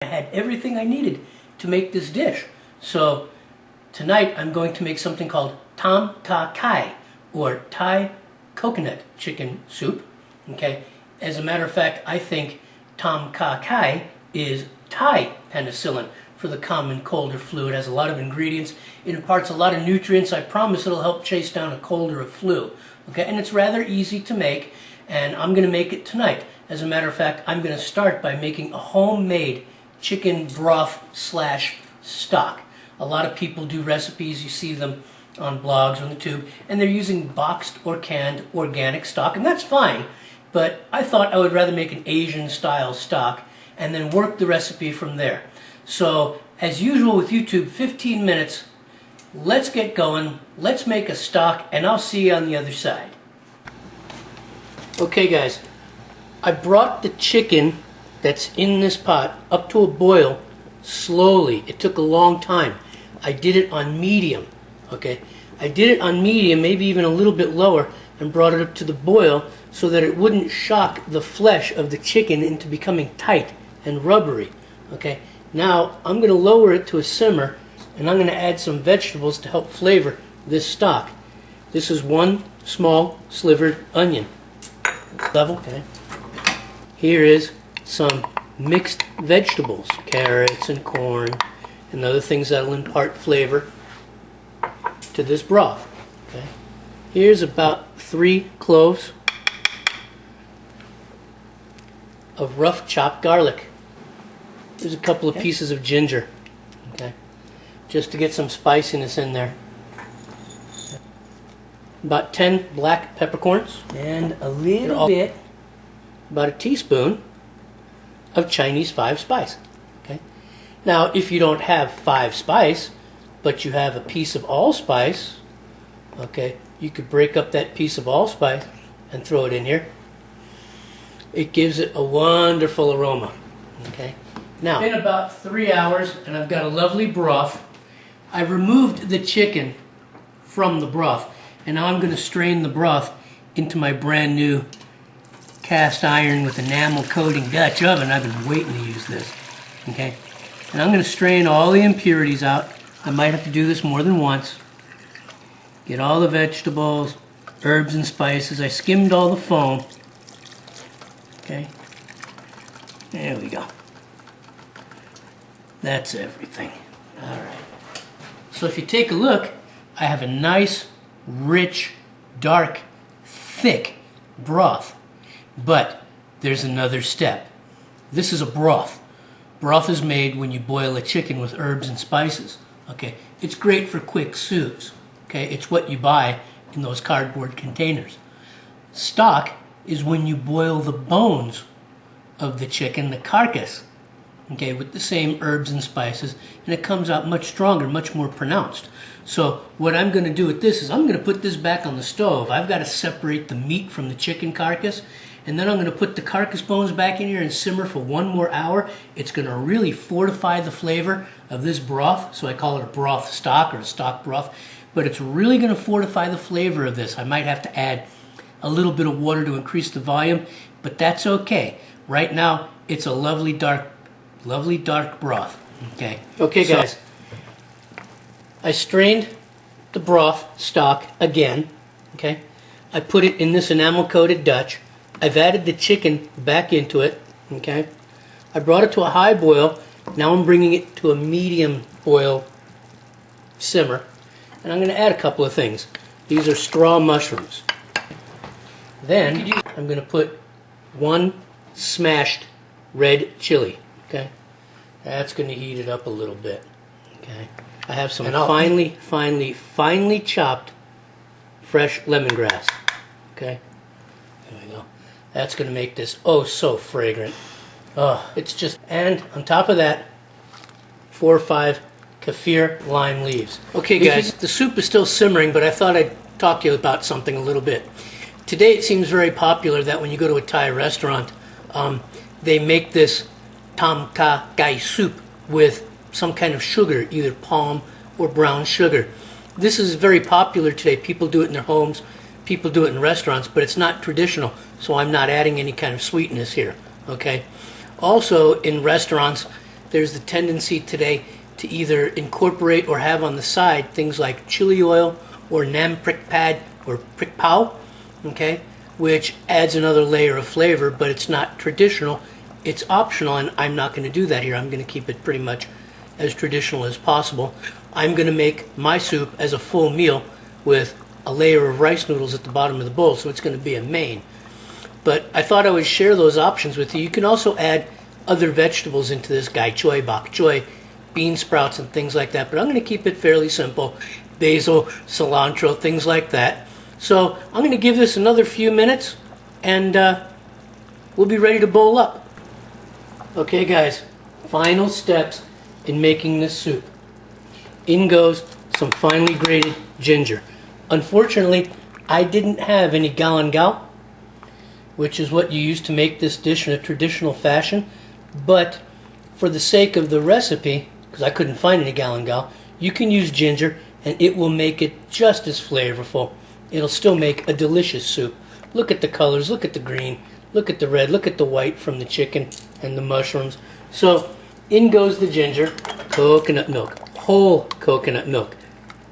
I had everything I needed to make this dish. So tonight I'm going to make something called tom kha kai, or Thai coconut chicken soup. Okay. As a matter of fact, I think tom kha kai is Thai penicillin for the common cold or flu. It has a lot of ingredients. It imparts a lot of nutrients. I promise it'll help chase down a cold or a flu. Okay, and it's rather easy to make, and I'm going to make it tonight. As a matter of fact, I'm going to start by making a homemade chicken broth / stock. A lot of people do recipes, you see them on blogs or on the tube, and they're using boxed or canned organic stock, and that's fine, but I thought I would rather make an Asian style stock and then work the recipe from there. So, as usual with YouTube, 15 minutes, let's get going, let's make a stock, and I'll see you on the other side. Okay guys, I brought the chicken that's in this pot up to a boil slowly. It took a long time. I did it on medium, okay? I did it on medium, maybe even a little bit lower, and brought it up to the boil so that it wouldn't shock the flesh of the chicken into becoming tight and rubbery, okay? Now, I'm going to lower it to a simmer, and I'm going to add some vegetables to help flavor this stock. This is one small slivered onion. Level, okay? Here is some mixed vegetables, carrots and corn and other things that will impart flavor to this broth. Okay. Here's about 3 cloves of rough chopped garlic. There's a couple of pieces of ginger, okay, just to get some spiciness in there. About 10 black peppercorns and a little bit, about a teaspoon of Chinese 5 spice. Okay. Now, if you don't have 5 spice, but you have a piece of allspice, okay, you could break up that piece of allspice and throw it in here. It gives it a wonderful aroma. Okay. Now, it's been about 3 hours, and I've got a lovely broth. I removed the chicken from the broth, and now I'm going to strain the broth into my brand new cast iron with enamel coating Dutch oven. I've been waiting to use this. Okay, and I'm going to strain all the impurities out. I might have to do this more than once. Get all the vegetables, herbs and spices. I skimmed all the foam. Okay, there we go. That's everything. All right. So if you take a look, I have a nice, rich, dark, thick broth. But there's another step. This is a broth. Broth is made when you boil a chicken with herbs and spices. Okay, it's great for quick soups. Okay, it's what you buy in those cardboard containers. Stock is when you boil the bones of the chicken, the carcass, okay, with the same herbs and spices, and it comes out much stronger, much more pronounced. So what I'm going to do with this is I'm going to put this back on the stove. I've got to separate the meat from the chicken carcass, and then I'm going to put the carcass bones back in here and simmer for 1 more hour. It's going to really fortify the flavor of this broth, so I call it a broth stock or a stock broth, but it's really going to fortify the flavor of this. I might have to add a little bit of water to increase the volume, but that's okay. Right now, it's a lovely dark broth. Okay, guys. I strained the broth stock again. Okay, I put it in this enamel-coated Dutch. I've added the chicken back into it. Okay, I brought it to a high boil. Now I'm bringing it to a medium boil simmer, and I'm going to add a couple of things. These are straw mushrooms. Then I'm going to put 1 smashed red chili. Okay, that's going to heat it up a little bit. Okay, I have some finely chopped fresh lemongrass. Okay, there we go. That's going to make this oh so fragrant. Oh, it's just, and on top of that, 4 or 5 kaffir lime leaves. Okay guys, the soup is still simmering, but I thought I'd talk to you about something a little bit. Today it seems very popular that when you go to a Thai restaurant, they make this tom kha kai soup with some kind of sugar, either palm or brown sugar. This is very popular today. People do it in their homes, people do it in restaurants, but it's not traditional, so I'm not adding any kind of sweetness here. Okay. Also, in restaurants, there's the tendency today to either incorporate or have on the side things like chili oil or nam prick pad or prick pow, okay, which adds another layer of flavor, but it's not traditional. It's optional, and I'm not going to do that here. I'm going to keep it pretty much as traditional as possible. I'm going to make my soup as a full meal with a layer of rice noodles at the bottom of the bowl, so it's going to be a main. But I thought I would share those options with you. You can also add other vegetables into this, gai choy, bok choy, bean sprouts, and things like that. But I'm going to keep it fairly simple. Basil, cilantro, things like that. So I'm going to give this another few minutes, and we'll be ready to bowl up. Okay, guys, final steps in making this soup. In goes some finely grated ginger. Unfortunately, I didn't have any galangal, which is what you use to make this dish in a traditional fashion. But for the sake of the recipe, because I couldn't find any galangal, you can use ginger and it will make it just as flavorful. It'll still make a delicious soup. Look at the colors, look at the green, look at the red, look at the white from the chicken and the mushrooms. So in goes the ginger, coconut milk, whole coconut milk,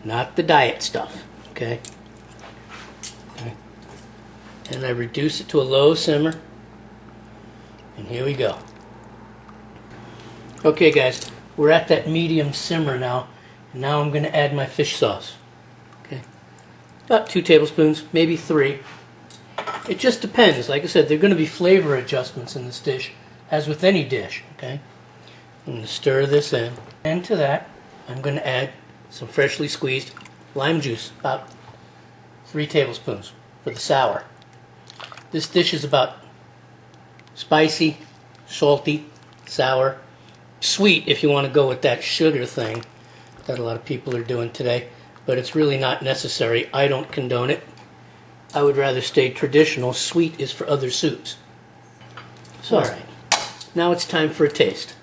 not the diet stuff, okay? And I reduce it to a low simmer, and here we go. Okay, guys, we're at that medium simmer now, and now I'm going to add my fish sauce. Okay, about 2 tablespoons, maybe 3. It just depends. Like I said, there are going to be flavor adjustments in this dish, as with any dish. Okay, I'm going to stir this in, and to that, I'm going to add some freshly squeezed lime juice, about 3 tablespoons for the sour. This dish is about spicy, salty, sour, sweet if you want to go with that sugar thing that a lot of people are doing today, but it's really not necessary. I don't condone it. I would rather stay traditional. Sweet is for other soups. So, all right, now it's time for a taste.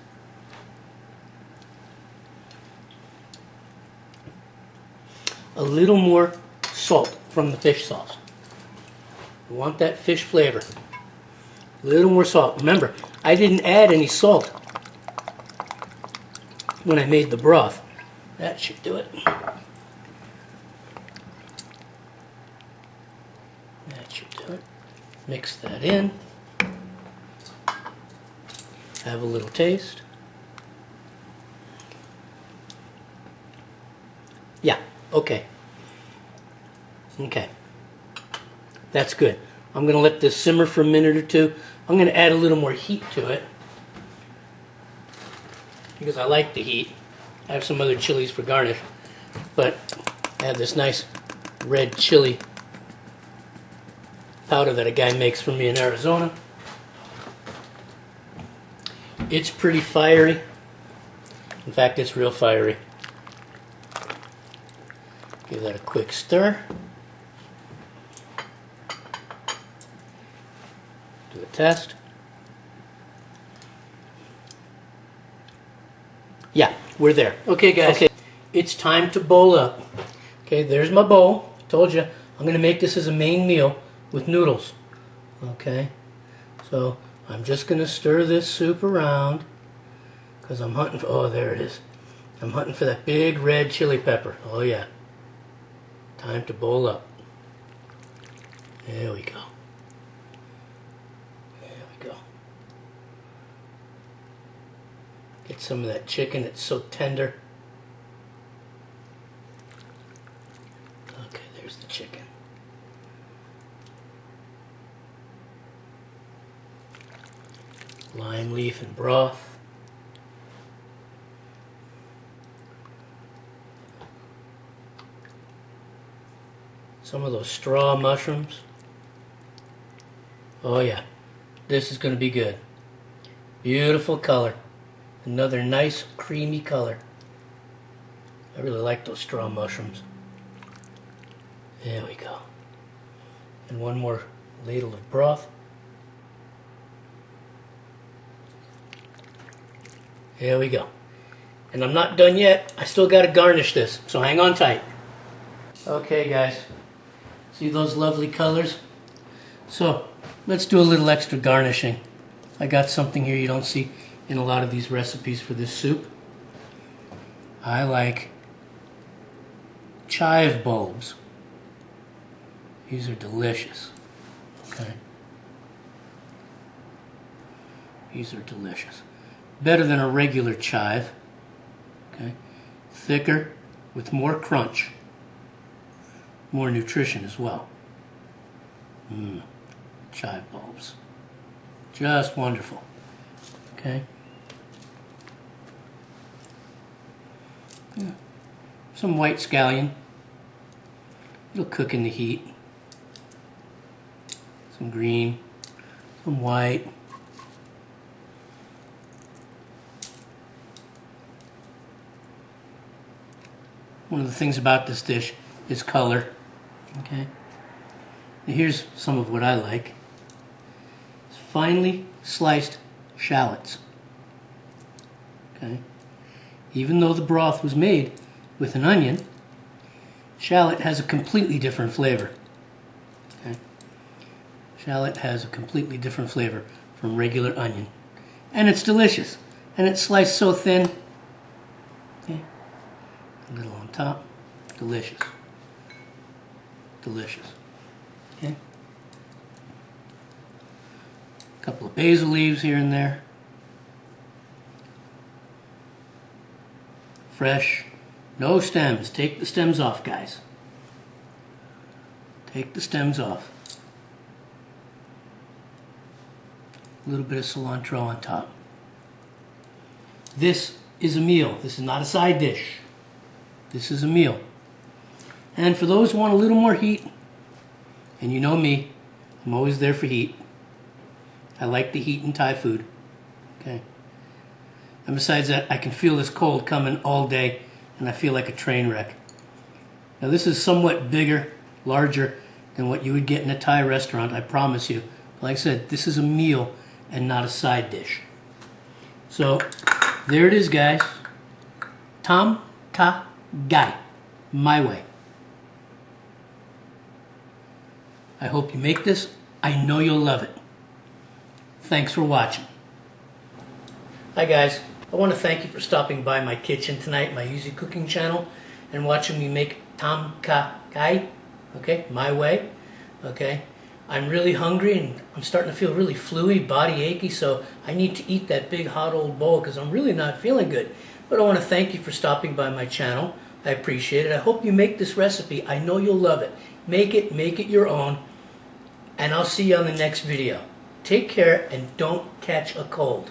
A little more salt from the fish sauce. You want that fish flavor. A little more salt. Remember, I didn't add any salt when I made the broth. That should do it. That should do it. Mix that in. Have a little taste. Yeah, okay. Okay. That's good. I'm going to let this simmer for a minute or two. I'm going to add a little more heat to it because I like the heat. I have some other chilies for garnish, but I have this nice red chili powder that a guy makes for me in Arizona. It's pretty fiery. In fact, it's real fiery. Give that a quick stir. Do a test. Yeah, we're there. Okay, guys. Okay, it's time to bowl up. Okay, there's my bowl. Told you, I'm going to make this as a main meal with noodles. Okay, so I'm just going to stir this soup around because I'm hunting for, oh, there it is. I'm hunting for that big red chili pepper. Oh, yeah. Time to bowl up. There we go. Get some of that chicken, it's so tender. Okay, there's the chicken. Lime leaf and broth. Some of those straw mushrooms. Oh yeah, this is going to be good. Beautiful color. Another nice creamy color. I really like those straw mushrooms. There we go. And one more ladle of broth. There we go. And I'm not done yet. I still got to garnish this, so hang on tight. Okay, guys. See those lovely colors? So, let's do a little extra garnishing. I got something here you don't see. in a lot of these recipes for this soup. I like chive bulbs. These are delicious. Okay. These are delicious. Better than a regular chive. Okay. Thicker with more crunch. More nutrition as well. Chive bulbs. Just wonderful. Okay. Yeah. Some white scallion. It'll cook in the heat. Some green. Some white. One of the things about this dish is color. Okay. Now here's some of what I like. It's finely sliced shallots. Okay. Even though the broth was made with an onion, shallot has a completely different flavor. Okay. Shallot has a completely different flavor from regular onion. And it's delicious. And it's sliced so thin. Okay. A little on top. Delicious. Delicious. Okay. A couple of basil leaves here and there. Fresh. No stems. Take the stems off, guys. Take the stems off. A little bit of cilantro on top. This is a meal. This is not a side dish. This is a meal. And for those who want a little more heat, and you know me, I'm always there for heat. I like the heat in Thai food. Okay. And besides that, I can feel this cold coming all day, and I feel like a train wreck. Now this is somewhat bigger, larger than what you would get in a Thai restaurant, I promise you. Like I said, this is a meal and not a side dish. So, there it is, guys. Tom Kha Gai, my way. I hope you make this. I know you'll love it. Thanks for watching. Hi guys, I want to thank you for stopping by my kitchen tonight, my Easy Cooking channel, and watching me make Tom Kha Gai, okay, my way, okay. I'm really hungry and I'm starting to feel really fluey, body achy, so I need to eat that big hot old bowl because I'm really not feeling good. But I want to thank you for stopping by my channel. I appreciate it. I hope you make this recipe. I know you'll love it. Make it your own, and I'll see you on the next video. Take care and don't catch a cold.